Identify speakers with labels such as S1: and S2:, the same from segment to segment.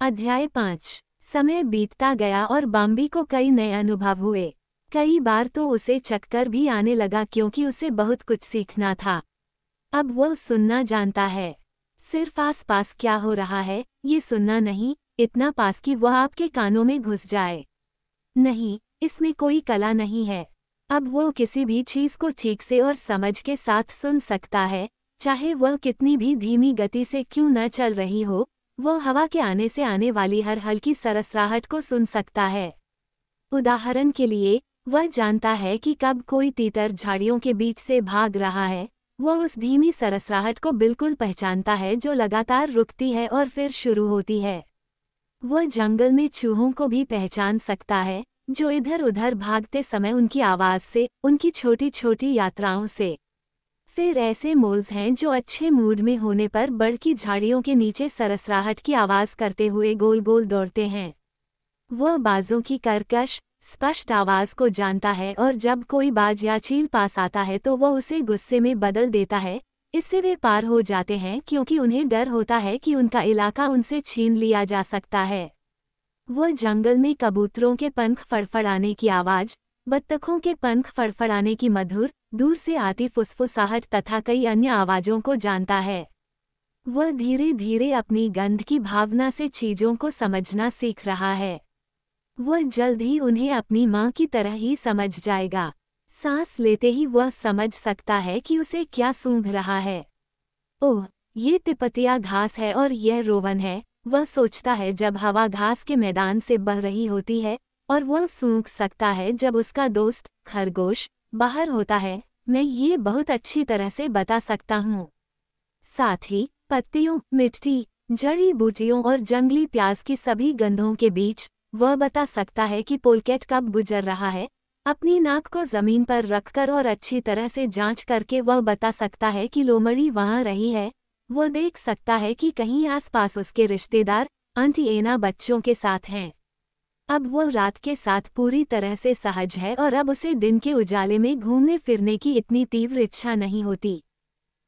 S1: अध्याय 5। समय बीतता गया और बाम्बी को कई नए अनुभव हुए। कई बार तो उसे चक्कर भी आने लगा क्योंकि उसे बहुत कुछ सीखना था। अब वो सुनना जानता है, सिर्फ आसपास क्या हो रहा है ये सुनना नहीं, इतना पास कि वह आपके कानों में घुस जाए। नहीं, इसमें कोई कला नहीं है। अब वो किसी भी चीज को ठीक से और समझ के साथ सुन सकता है, चाहे वह कितनी भी धीमी गति से क्यों न चल रही हो। वो हवा के आने से आने वाली हर हल्की सरसराहट को सुन सकता है। उदाहरण के लिए, वह जानता है कि कब कोई तीतर झाड़ियों के बीच से भाग रहा है। वह उस धीमी सरसराहट को बिल्कुल पहचानता है जो लगातार रुकती है और फिर शुरू होती है। वह जंगल में चूहों को भी पहचान सकता है, जो इधर उधर भागते समय उनकी आवाज से, उनकी छोटी छोटी यात्राओं से। फिर ऐसे मोल्स हैं जो अच्छे मूड में होने पर बड़ की झाड़ियों के नीचे सरसराहट की आवाज करते हुए गोल गोल दौड़ते हैं। वह बाजों की कर्कश, स्पष्ट आवाज को जानता है और जब कोई बाज या चील पास आता है तो वह उसे गुस्से में बदल देता है। इससे वे पार हो जाते हैं क्योंकि उन्हें डर होता है कि उनका इलाका उनसे छीन लिया जा सकता है। वह जंगल में कबूतरों के पंख फड़फड़ाने की आवाज, बत्तखों के पंख फड़फड़ाने की मधुर, दूर से आती फुसफुसाहट तथा कई अन्य आवाजों को जानता है। वह धीरे धीरे अपनी गंध की भावना से चीजों को समझना सीख रहा है। वह जल्द ही उन्हें अपनी माँ की तरह ही समझ जाएगा। सांस लेते ही वह समझ सकता है कि उसे क्या सूंघ रहा है। ओह, ये तिपतिया घास है और यह रोवन है, वह सोचता है जब हवा घास के मैदान से बह रही होती है, और वह सूंघ सकता है जब उसका दोस्त खरगोश बाहर होता है। मैं ये बहुत अच्छी तरह से बता सकता हूँ। साथ ही पत्तियों, मिट्टी, जड़ी बूटियों और जंगली प्याज की सभी गंधों के बीच वह बता सकता है कि पोलकेट कब गुजर रहा है। अपनी नाक को जमीन पर रखकर और अच्छी तरह से जांच करके वह बता सकता है कि लोमड़ी वहां रही है। वो देख सकता है कि कहीं आसपास उसके रिश्तेदार आंटी एना बच्चों के साथ हैं। अब वो रात के साथ पूरी तरह से सहज है और अब उसे दिन के उजाले में घूमने फिरने की इतनी तीव्र इच्छा नहीं होती।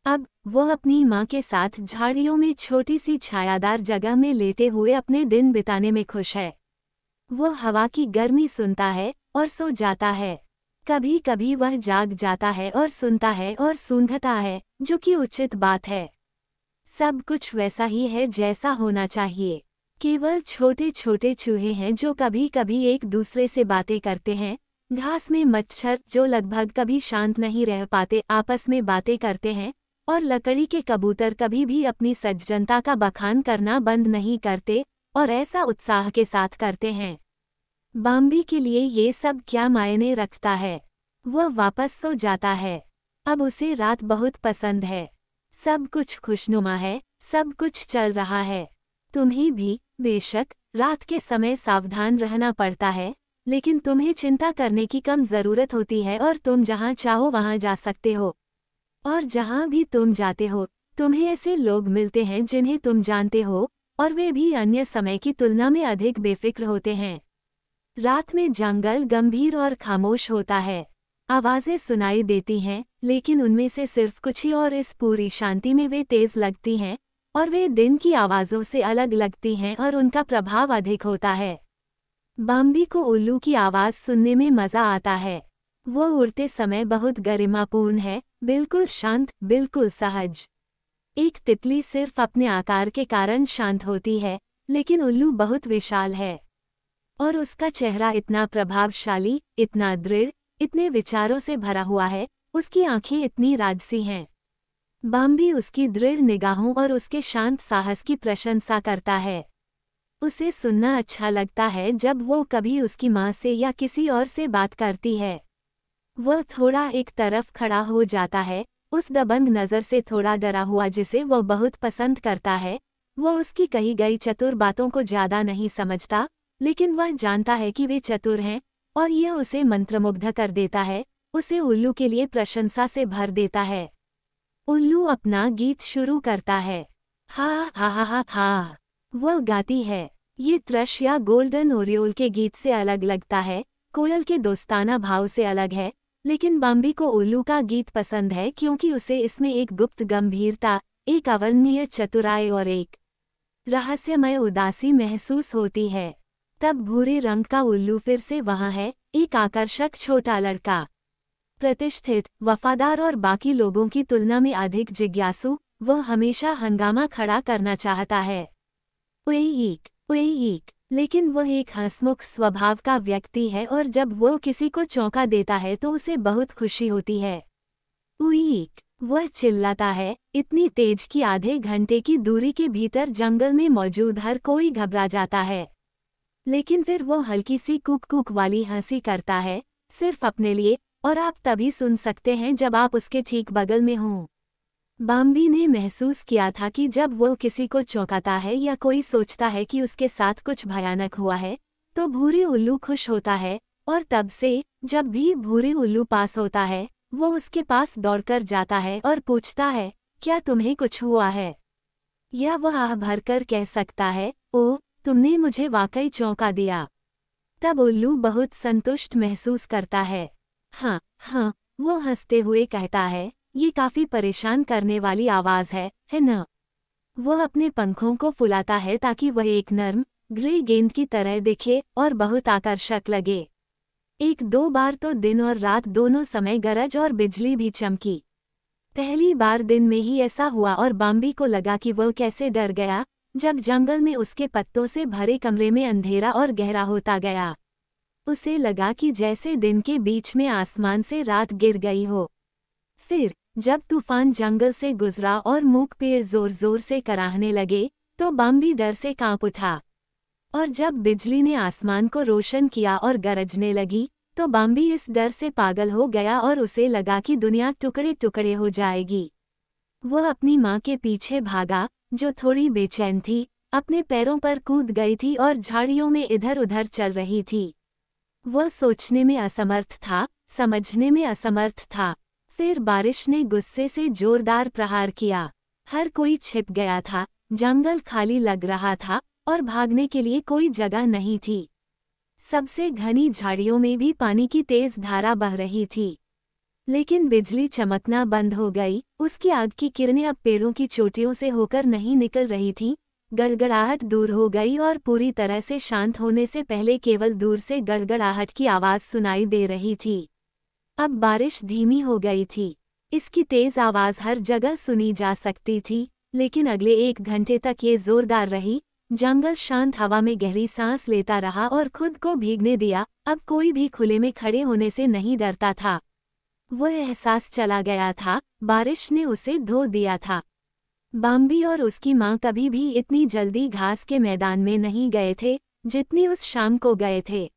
S1: अब वो अपनी माँ के साथ झाड़ियों में छोटी सी छायादार जगह में लेटे हुए अपने दिन बिताने में खुश है। वो हवा की गर्मी सुनता है और सो जाता है। कभी कभी वह जाग जाता है और सुनता है और सूंघता है, जो कि उचित बात है। सब कुछ वैसा ही है जैसा होना चाहिए। केवल छोटे छोटे चूहे हैं जो कभी कभी एक दूसरे से बातें करते हैं। घास में मच्छर जो लगभग कभी शांत नहीं रह पाते आपस में बातें करते हैं। और लकड़ी के कबूतर कभी भी अपनी सज्जनता का बखान करना बंद नहीं करते, और ऐसा उत्साह के साथ करते हैं। बाम्बी के लिए ये सब क्या मायने रखता है। वह वापस सो जाता है। अब उसे रात बहुत पसंद है। सब कुछ खुशनुमा है, सब कुछ चल रहा है। तुम्हें भी बेशक रात के समय सावधान रहना पड़ता है, लेकिन तुम्हें चिंता करने की कम जरूरत होती है और तुम जहां चाहो वहां जा सकते हो। और जहां भी तुम जाते हो, तुम्हें ऐसे लोग मिलते हैं जिन्हें तुम जानते हो, और वे भी अन्य समय की तुलना में अधिक बेफिक्र होते हैं। रात में जंगल गंभीर और खामोश होता है। आवाजें सुनाई देती हैं, लेकिन उनमें से सिर्फ कुछ ही, और इस पूरी शांति में वे तेज लगती हैं, और वे दिन की आवाज़ों से अलग लगती हैं और उनका प्रभाव अधिक होता है। बाम्बी को उल्लू की आवाज़ सुनने में मज़ा आता है। वो उड़ते समय बहुत गरिमापूर्ण है, बिल्कुल शांत, बिल्कुल सहज। एक तितली सिर्फ अपने आकार के कारण शांत होती है, लेकिन उल्लू बहुत विशाल है। और उसका चेहरा इतना प्रभावशाली, इतना दृढ़, इतने विचारों से भरा हुआ है, उसकी आंखें इतनी राजसी हैं। बाम्बी उसकी दृढ़ निगाहों और उसके शांत साहस की प्रशंसा करता है। उसे सुनना अच्छा लगता है जब वो कभी उसकी माँ से या किसी और से बात करती है। वह थोड़ा एक तरफ खड़ा हो जाता है, उस दबंग नज़र से थोड़ा डरा हुआ जिसे वह बहुत पसंद करता है। वह उसकी कही गई चतुर बातों को ज़्यादा नहीं समझता, लेकिन वह जानता है कि वे चतुर हैं, और यह उसे मंत्रमुग्ध कर देता है, उसे उल्लू के लिए प्रशंसा से भर देता है। उल्लू अपना गीत शुरू करता है। हा हा हा हा हा, वह गाती है। ये थ्रश या गोल्डन ओरियोल के गीत से अलग लगता है, कोयल के दोस्ताना भाव से अलग है, लेकिन बाम्बी को उल्लू का गीत पसंद है क्योंकि उसे इसमें एक गुप्त गंभीरता, एक अवर्णनीय चतुराई और एक रहस्यमय उदासी महसूस होती है। तब भूरे रंग का उल्लू फिर से वहाँ है, एक आकर्षक छोटा लड़का, प्रतिष्ठित, वफादार और बाकी लोगों की तुलना में अधिक जिज्ञासु। वह हमेशा हंगामा खड़ा करना चाहता है। उईक, लेकिन वह एक हंसमुख स्वभाव का व्यक्ति है और जब वो किसी को चौंका देता है तो उसे बहुत खुशी होती है। उईक, वह चिल्लाता है, इतनी तेज कि आधे घंटे की दूरी के भीतर जंगल में मौजूद हर कोई घबरा जाता है। लेकिन फिर वो हल्की सी कुक कुक वाली हंसी करता है, सिर्फ अपने लिए, और आप तभी सुन सकते हैं जब आप उसके ठीक बगल में हों। बाम्बी ने महसूस किया था कि जब वो किसी को चौंकाता है या कोई सोचता है कि उसके साथ कुछ भयानक हुआ है, तो भूरे उल्लू खुश होता है, और तब से, जब भी भूरे उल्लू पास होता है, वो उसके पास दौड़कर जाता है और पूछता है, क्या तुम्हें कुछ हुआ है? या वह आह भरकर कह सकता है, ओह, तुमने मुझे वाकई चौंका दिया। तब उल्लू बहुत संतुष्ट महसूस करता है। हाँ, वो हंसते हुए कहता है, ये काफी परेशान करने वाली आवाज है न? वह अपने पंखों को फुलाता है ताकि वह एक नर्म, ग्रे गेंद की तरह दिखे और बहुत आकर्षक लगे। एक दो बार तो दिन और रात दोनों समय गरज और बिजली भी चमकी। पहली बार दिन में ही ऐसा हुआ और बाम्बी को लगा कि वह कैसे डर गया, जब जंगल में उसके पत्तों से भरे कमरे में अंधेरा और गहरा होता गया। उसे लगा कि जैसे दिन के बीच में आसमान से रात गिर गई हो। फिर, जब तूफान जंगल से गुजरा और मूक पेड़ जोर जोर से कराहने लगे, तो बाम्बी डर से कांप उठा। और जब बिजली ने आसमान को रोशन किया और गरजने लगी, तो बाम्बी इस डर से पागल हो गया और उसे लगा कि दुनिया टुकड़े टुकड़े हो जाएगी। वह अपनी माँ के पीछे भागा, जो थोड़ी बेचैन थी, अपने पैरों पर कूद गई थी और झाड़ियों में इधर उधर चल रही थी। वह सोचने में असमर्थ था, समझने में असमर्थ था। फिर बारिश ने गुस्से से जोरदार प्रहार किया। हर कोई छिप गया था, जंगल खाली लग रहा था, और भागने के लिए कोई जगह नहीं थी। सबसे घनी झाड़ियों में भी पानी की तेज धारा बह रही थी। लेकिन बिजली चमकना बंद हो गई, उसकी आग की किरणें अब पेड़ों की चोटियों से होकर नहीं निकल रही थीं। गड़गड़ाहट दूर हो गई और पूरी तरह से शांत होने से पहले केवल दूर से गड़गड़ाहट की आवाज़ सुनाई दे रही थी। अब बारिश धीमी हो गई थी। इसकी तेज आवाज़ हर जगह सुनी जा सकती थी, लेकिन अगले 1 घंटे तक ये जोरदार रही। जंगल शांत हवा में गहरी सांस लेता रहा और खुद को भीगने दिया। अब कोई भी खुले में खड़े होने से नहीं डरता था। वह एहसास चला गया था, बारिश ने उसे धो दिया था। बाम्बी और उसकी माँ कभी भी इतनी जल्दी घास के मैदान में नहीं गए थे, जितनी उस शाम को गए थे।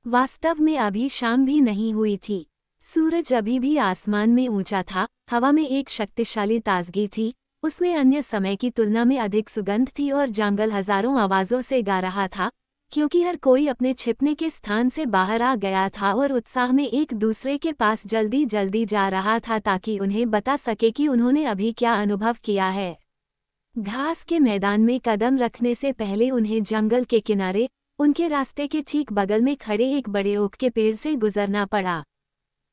S1: वास्तव में अभी शाम भी नहीं हुई थी। सूरज अभी भी आसमान में ऊंचा था, हवा में एक शक्तिशाली ताजगी थी, उसमें अन्य समय की तुलना में अधिक सुगंध थी और जंगल हजारों आवाज़ों से गा रहा था, क्योंकि हर कोई अपने छिपने के स्थान से बाहर आ गया था और उत्साह में एक दूसरे के पास जल्दी जल्दी जा रहा था ताकि उन्हें बता सके कि उन्होंने अभी क्या अनुभव किया है। घास के मैदान में कदम रखने से पहले उन्हें जंगल के किनारे, उनके रास्ते के ठीक बगल में खड़े एक बड़े ओक के पेड़ से गुजरना पड़ा।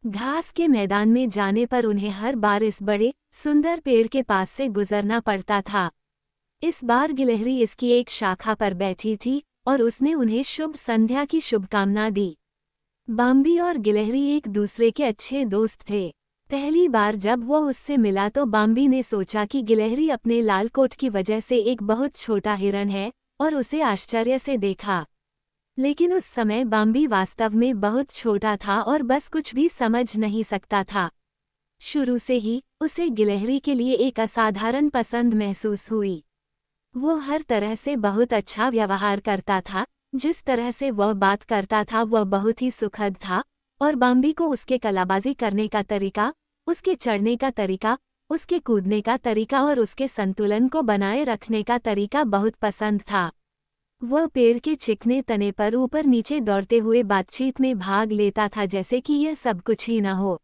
S1: घास के मैदान में जाने पर उन्हें हर बार इस बड़े, सुंदर पेड़ के पास से गुजरना पड़ता था। इस बार गिलहरी इसकी एक शाखा पर बैठी थी और उसने उन्हें शुभ संध्या की शुभकामना दी। बाम्बी और गिलहरी एक दूसरे के अच्छे दोस्त थे। पहली बार जब वो उससे मिला तो बाम्बी ने सोचा कि गिलहरी अपने लाल कोट की वजह से एक बहुत छोटा हिरन है, और उसे आश्चर्य से देखा। लेकिन उस समय बाम्बी वास्तव में बहुत छोटा था और बस कुछ भी समझ नहीं सकता था। शुरू से ही उसे गिलहरी के लिए एक असाधारण पसंद महसूस हुई। वो हर तरह से बहुत अच्छा व्यवहार करता था, जिस तरह से वह बात करता था वह बहुत ही सुखद था, और बाम्बी को उसके कलाबाजी करने का तरीका, उसके चढ़ने का तरीका, उसके कूदने का तरीका और उसके संतुलन को बनाए रखने का तरीका बहुत पसंद था। वह पेड़ के चिकने तने पर ऊपर नीचे दौड़ते हुए बातचीत में भाग लेता था जैसे कि यह सब कुछ ही न हो।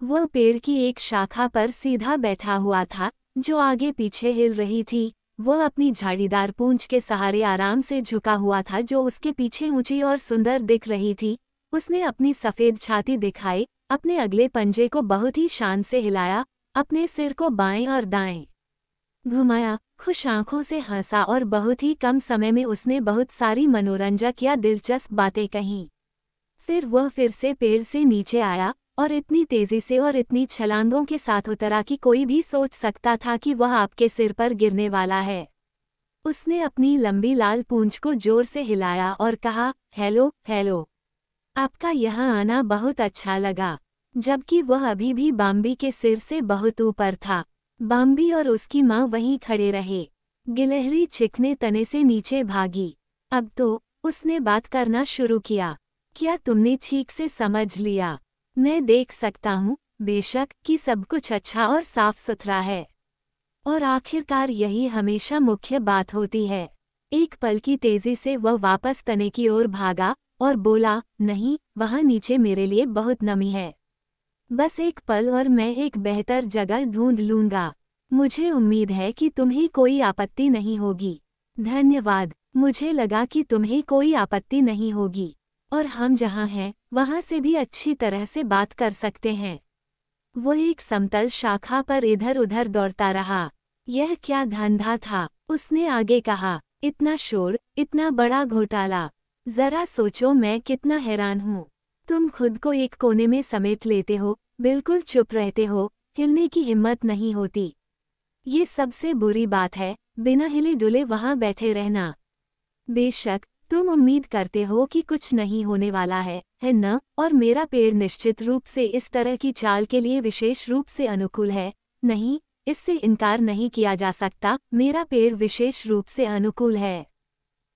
S1: वह पेड़ की एक शाखा पर सीधा बैठा हुआ था, जो आगे पीछे हिल रही थी। वह अपनी झाड़ीदार पूंछ के सहारे आराम से झुका हुआ था, जो उसके पीछे ऊंची और सुंदर दिख रही थी। उसने अपनी सफ़ेद छाती दिखाई, अपने अगले पंजे को बहुत ही शान से हिलाया, अपने सिर को बाएं और दाएं घुमाया, खुश आंखों से हंसा और बहुत ही कम समय में उसने बहुत सारी मनोरंजक या दिलचस्प बातें कहीं। फिर वह फिर से पेड़ से नीचे आया और इतनी तेजी से और इतनी छलांगों के साथ उतरा कि कोई भी सोच सकता था कि वह आपके सिर पर गिरने वाला है। उसने अपनी लंबी लाल पूंछ को जोर से हिलाया और कहा, हेलो हेलो, आपका यहाँ आना बहुत अच्छा लगा। जबकि वह अभी भी बाम्बी के सिर से बहुत ऊपर था। बाम्बी और उसकी माँ वहीं खड़े रहे। गिलहरी चिकने तने से नीचे भागी। अब तो उसने बात करना शुरू किया। क्या तुमने ठीक से समझ लिया? मैं देख सकता हूँ, बेशक, कि सब कुछ अच्छा और साफ सुथरा है। और आखिरकार यही हमेशा मुख्य बात होती है। एक पल की तेजी से वह वापस तने की ओर भागा और बोला, नहीं, वहाँ नीचे मेरे लिए बहुत नमी है। बस एक पल और मैं एक बेहतर जगह ढूंढ लूंगा। मुझे उम्मीद है कि तुम्हें कोई आपत्ति नहीं होगी। धन्यवाद, मुझे लगा कि तुम्हें कोई आपत्ति नहीं होगी और हम जहाँ हैं वहाँ से भी अच्छी तरह से बात कर सकते हैं। वो एक समतल शाखा पर इधर उधर दौड़ता रहा। यह क्या धंधा था, उसने आगे कहा। इतना शोर, इतना बड़ा घोटाला। जरा सोचो मैं कितना हैरान हूँ। तुम खुद को एक कोने में समेट लेते हो, बिल्कुल चुप रहते हो, हिलने की हिम्मत नहीं होती। ये सबसे बुरी बात है, बिना हिले डुले वहाँ बैठे रहना। बेशक तुम उम्मीद करते हो कि कुछ नहीं होने वाला है न? और मेरा पेड़ निश्चित रूप से इस तरह की चाल के लिए विशेष रूप से अनुकूल है। नहीं, इससे इनकार नहीं किया जा सकता, मेरा पेड़ विशेष रूप से अनुकूल है।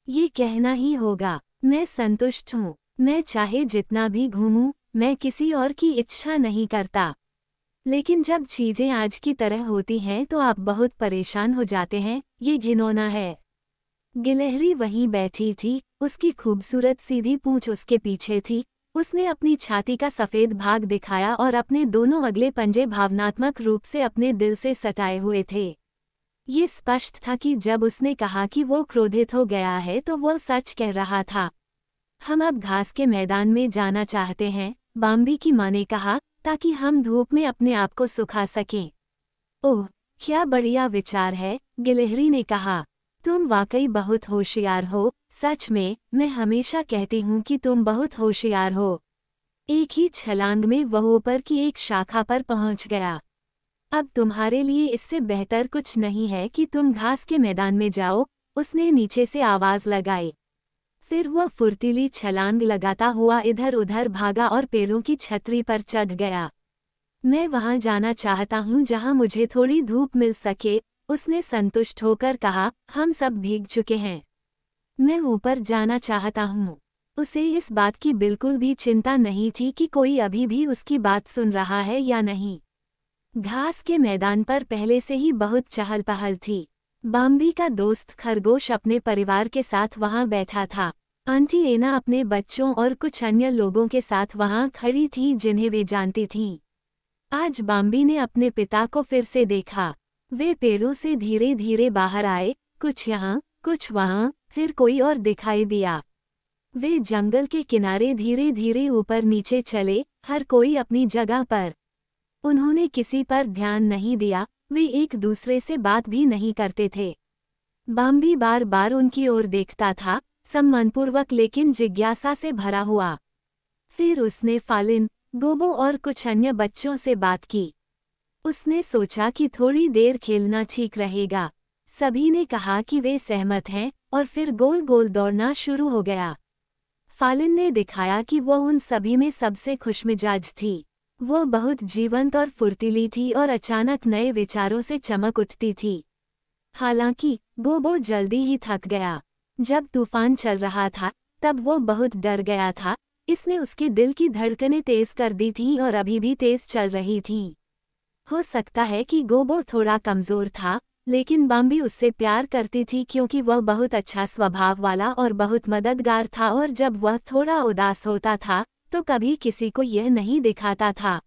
S1: ये कहना ही होगा। मैं संतुष्ट हूँ। मैं चाहे जितना भी घूमूं, मैं किसी और की इच्छा नहीं करता। लेकिन जब चीजें आज की तरह होती हैं तो आप बहुत परेशान हो जाते हैं। ये घिनौना है। गिलहरी वहीं बैठी थी, उसकी खूबसूरत सीधी पूंछ उसके पीछे थी। उसने अपनी छाती का सफेद भाग दिखाया और अपने दोनों अगले पंजे भावनात्मक रूप से अपने दिल से सटाए हुए थे। ये स्पष्ट था कि जब उसने कहा कि वो क्रोधित हो गया है तो वो सच कह रहा था। हम अब घास के मैदान में जाना चाहते हैं, बाम्बी की माँ ने कहा, ताकि हम धूप में अपने आप को सुखा सकें। ओह, क्या बढ़िया विचार है, गिलहरी ने कहा। तुम वाकई बहुत होशियार हो, सच में, मैं हमेशा कहती हूँ कि तुम बहुत होशियार हो। एक ही छलांग में वह ऊपर की एक शाखा पर पहुँच गया। अब तुम्हारे लिए इससे बेहतर कुछ नहीं है कि तुम घास के मैदान में जाओ, उसने नीचे से आवाज लगाई। फिर वह फुर्तीली छलांग लगाता हुआ इधर उधर भागा और पेड़ों की छतरी पर चढ़ गया। मैं वहां जाना चाहता हूं जहां मुझे थोड़ी धूप मिल सके, उसने संतुष्ट होकर कहा। हम सब भीग चुके हैं। मैं ऊपर जाना चाहता हूं। उसे इस बात की बिल्कुल भी चिंता नहीं थी कि कोई अभी भी उसकी बात सुन रहा है या नहीं। घास के मैदान पर पहले से ही बहुत चहल पहल थी। बाम्बी का दोस्त खरगोश अपने परिवार के साथ वहां बैठा था। आंटी एना अपने बच्चों और कुछ अन्य लोगों के साथ वहां खड़ी थी जिन्हें वे जानती थीं। आज बाम्बी ने अपने पिता को फिर से देखा। वे पेड़ों से धीरे धीरे बाहर आए, कुछ यहाँ, कुछ वहाँ, फिर कोई और दिखाई दिया। वे जंगल के किनारे धीरे धीरे ऊपर नीचे चले, हर कोई अपनी जगह पर। उन्होंने किसी पर ध्यान नहीं दिया, वे एक दूसरे से बात भी नहीं करते थे। बाम्बी बार बार उनकी ओर देखता था, सम्मानपूर्वक लेकिन जिज्ञासा से भरा हुआ। फिर उसने फालिन, गोबो और कुछ अन्य बच्चों से बात की। उसने सोचा कि थोड़ी देर खेलना ठीक रहेगा। सभी ने कहा कि वे सहमत हैं और फिर गोल गोल दौड़ना शुरू हो गया। फालिन ने दिखाया कि वह उन सभी में सबसे खुशमिजाज थी। वह बहुत जीवंत और फुर्तीली थी और अचानक नए विचारों से चमक उठती थी। हालांकि गोबो जल्दी ही थक गया। जब तूफान चल रहा था तब वो बहुत डर गया था। इसने उसके दिल की धड़कनें तेज कर दी थीं और अभी भी तेज चल रही थीं। हो सकता है कि गोबो थोड़ा कमजोर था, लेकिन बाम्बी उससे प्यार करती थी क्योंकि वह बहुत अच्छा स्वभाव वाला और बहुत मददगार था और जब वह थोड़ा उदास होता था तो कभी किसी को यह नहीं दिखाता था।